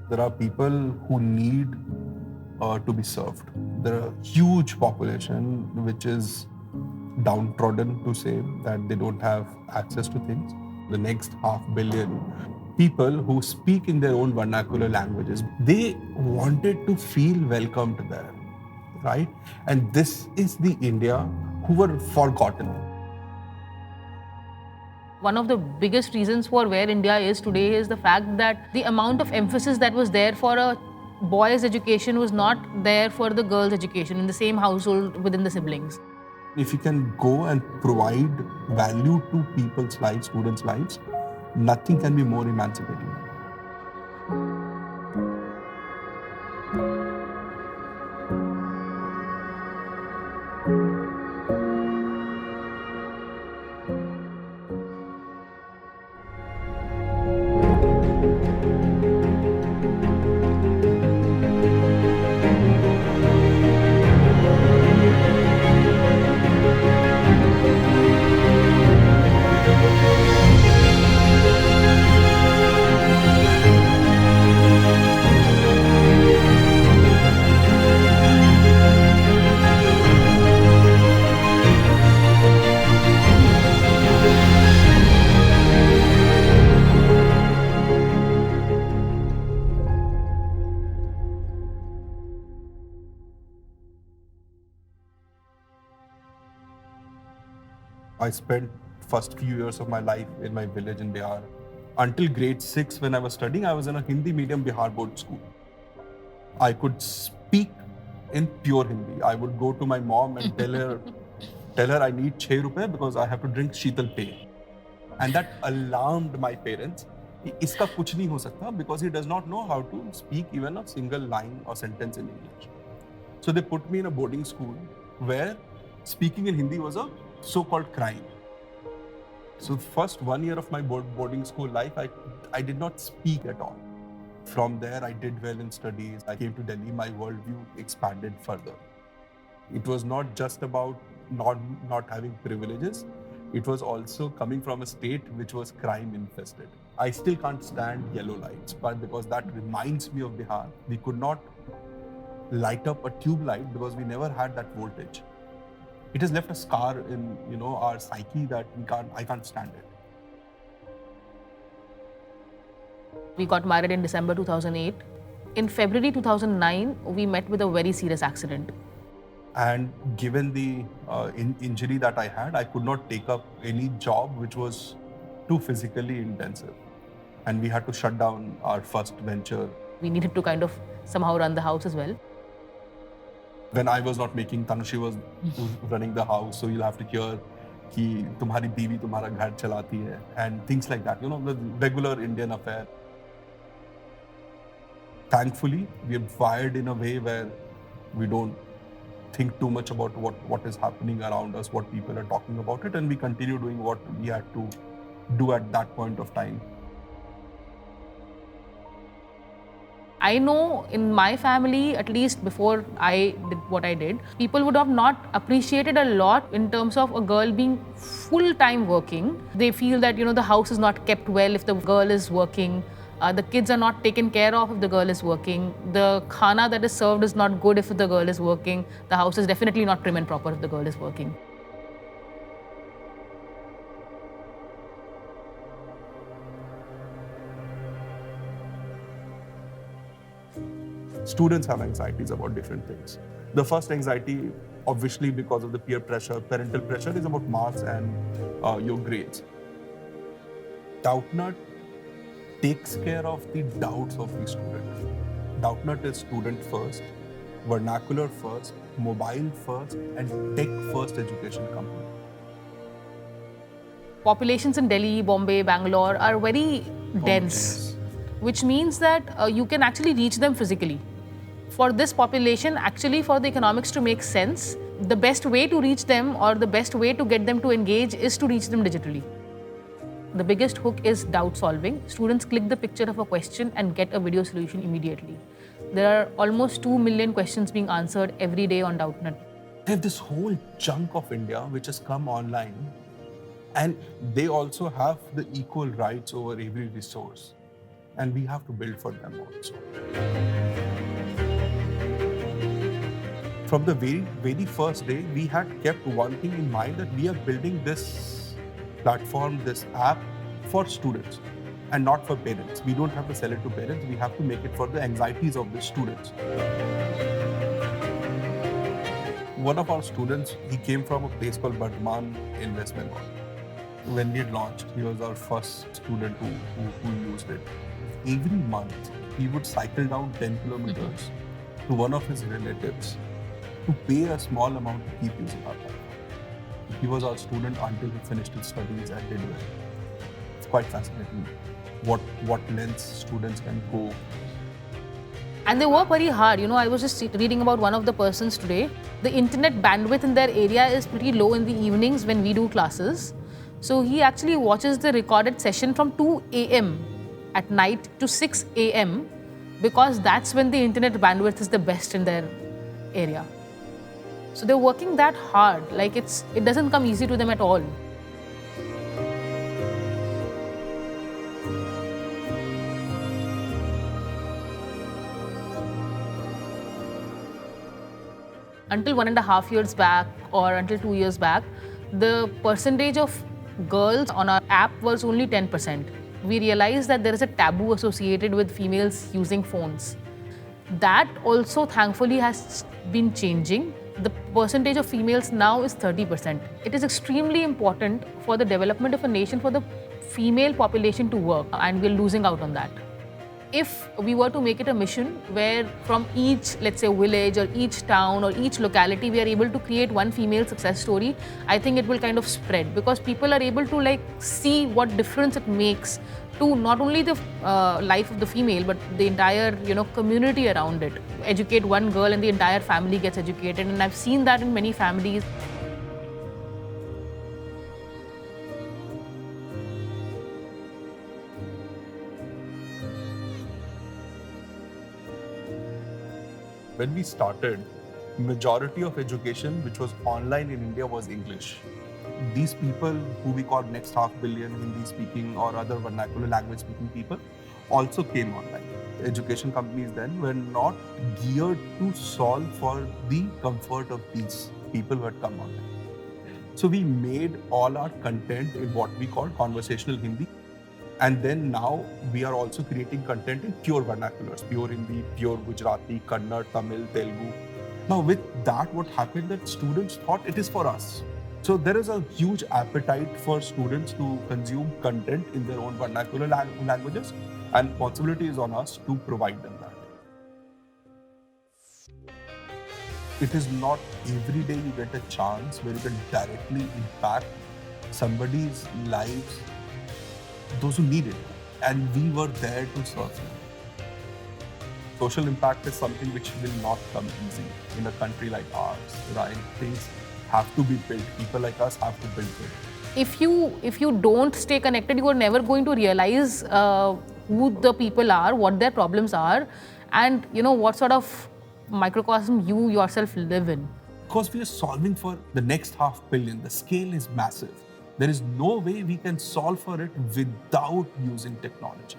There are people who need to be served. There are a huge population which is downtrodden, to say that they don't have access to things. The next 500,000,000 people who speak in their own vernacular languages, they wanted to feel welcomed there, right? And this is the India who were forgotten. One of the biggest reasons for where India is today is the fact that the amount of emphasis that was there for a boy's education was not there for the girl's education in the same household within the siblings. If you can go and provide value to people's lives, students' lives, nothing can be more emancipating. I spent first few years of my life in my village in Bihar. Until grade 6, when I was studying, I was in a Hindi medium Bihar board school. I could speak in pure Hindi. I would go to my mom and tell her I need 6 rupees because I have to drink Sheetal Pay. And that alarmed my parents. Iska kuch nahi ho sakta because he does not know how to speak even a single line or sentence in English. So they put me in a boarding school where speaking in Hindi was a so-called crime. So first 1 year of my boarding school life, I did not speak at all. From there, I did well in studies. I came to Delhi, my worldview expanded further. It was not just about not having privileges. It was also coming from a state which was crime infested. I still can't stand yellow lights, but because that reminds me of Bihar, we could not light up a tube light because we never had that voltage. It has left a scar in our psyche that I can't stand it. We got married in December 2008. In February 2009, we met with a very serious accident. And given the injury that I had, I could not take up any job which was too physically intensive. And we had to shut down our first venture. We needed to kind of somehow run the house as well. When I was not making, Tanushi was running the house, so you'll have to hear कि तुम्हारी बीवी तुम्हारा घर चलाती है and things like that, the regular Indian affair. Thankfully, we are wired in a way where we don't think too much about what is happening around us, what people are talking about it, and we continue doing what we had to do at that point of time. I know in my family, at least before I did what I did, people would have not appreciated a lot in terms of a girl being full-time working. They feel that, the house is not kept well if the girl is working. The kids are not taken care of if the girl is working. The khana that is served is not good if the girl is working. The house is definitely not prim and proper if the girl is working. Students have anxieties about different things. The first anxiety, obviously because of the peer pressure, parental pressure, is about marks and your grades. DOUBTNUT takes care of the doubts of the student. DOUBTNUT is student first, vernacular first, mobile first, and tech first education company. Populations in Delhi, Bombay, Bangalore are very dense, which means that you can actually reach them physically. For this population, actually for the economics to make sense, the best way to reach them or the best way to get them to engage is to reach them digitally. The biggest hook is doubt solving. Students click the picture of a question and get a video solution immediately. There are almost 2 million questions being answered every day on DOUBTNUT. They have this whole chunk of India which has come online, and they also have the equal rights over every resource. and we have to build for them also. From the very first day, we had kept one thing in mind, that we are building this platform, this app for students and not for parents. We don't have to sell it to parents. We have to make it for the anxieties of the students. One of our students, he came from a place called Bardhaman in West Bengal. When we had launched, he was our first student who used it. Every month, he would cycle down 10 kilometers to one of his relatives to pay a small amount to keep using our platform. He was our student until he finished his studies and did well. It's quite fascinating what lengths students can go. And they work very hard. You know, I was just reading about one of the persons today. The internet bandwidth in their area is pretty low in the evenings when we do classes. So he actually watches the recorded session from 2 a.m. at night to 6 a.m. because that's when the internet bandwidth is the best in their area. So they're working that hard. Like it doesn't come easy to them at all. Until 1.5 years back or until 2 years back, the percentage of girls on our app was only 10%. We realized that there is a taboo associated with females using phones. That also thankfully has been changing. The percentage of females now is 30%. It is extremely important for the development of a nation for the female population to work, and we're losing out on that. If we were to make it a mission where from each, let's say, village or each town or each locality, we are able to create one female success story, I think it will kind of spread, because people are able to see what difference it makes to not only the life of the female, but the entire community around it. Educate one girl and the entire family gets educated, and I've seen that in many families. When we started, majority of education which was online in India was English. These people who we call next half billion Hindi speaking or other vernacular language speaking people also came online. Education companies then were not geared to solve for the comfort of these people who had come online. So we made all our content in what we call conversational Hindi. And then now we are also creating content in pure vernaculars, pure Hindi, pure Gujarati, Kannada, Tamil, Telugu. Now with that, what happened that students thought it is for us. So there is a huge appetite for students to consume content in their own vernacular languages, and responsibility is on us to provide them that. It is not every day you get a chance where you can directly impact somebody's lives, those who need it, and we were there to serve them. Social impact is something which will not come easy in a country like ours, right? Things have to be built. People like us have to build it. If you don't stay connected, you are never going to realize who the people are, what their problems are, and what sort of microcosm you yourself live in. Because we are solving for the next half billion, the scale is massive. There is no way we can solve for it without using technology.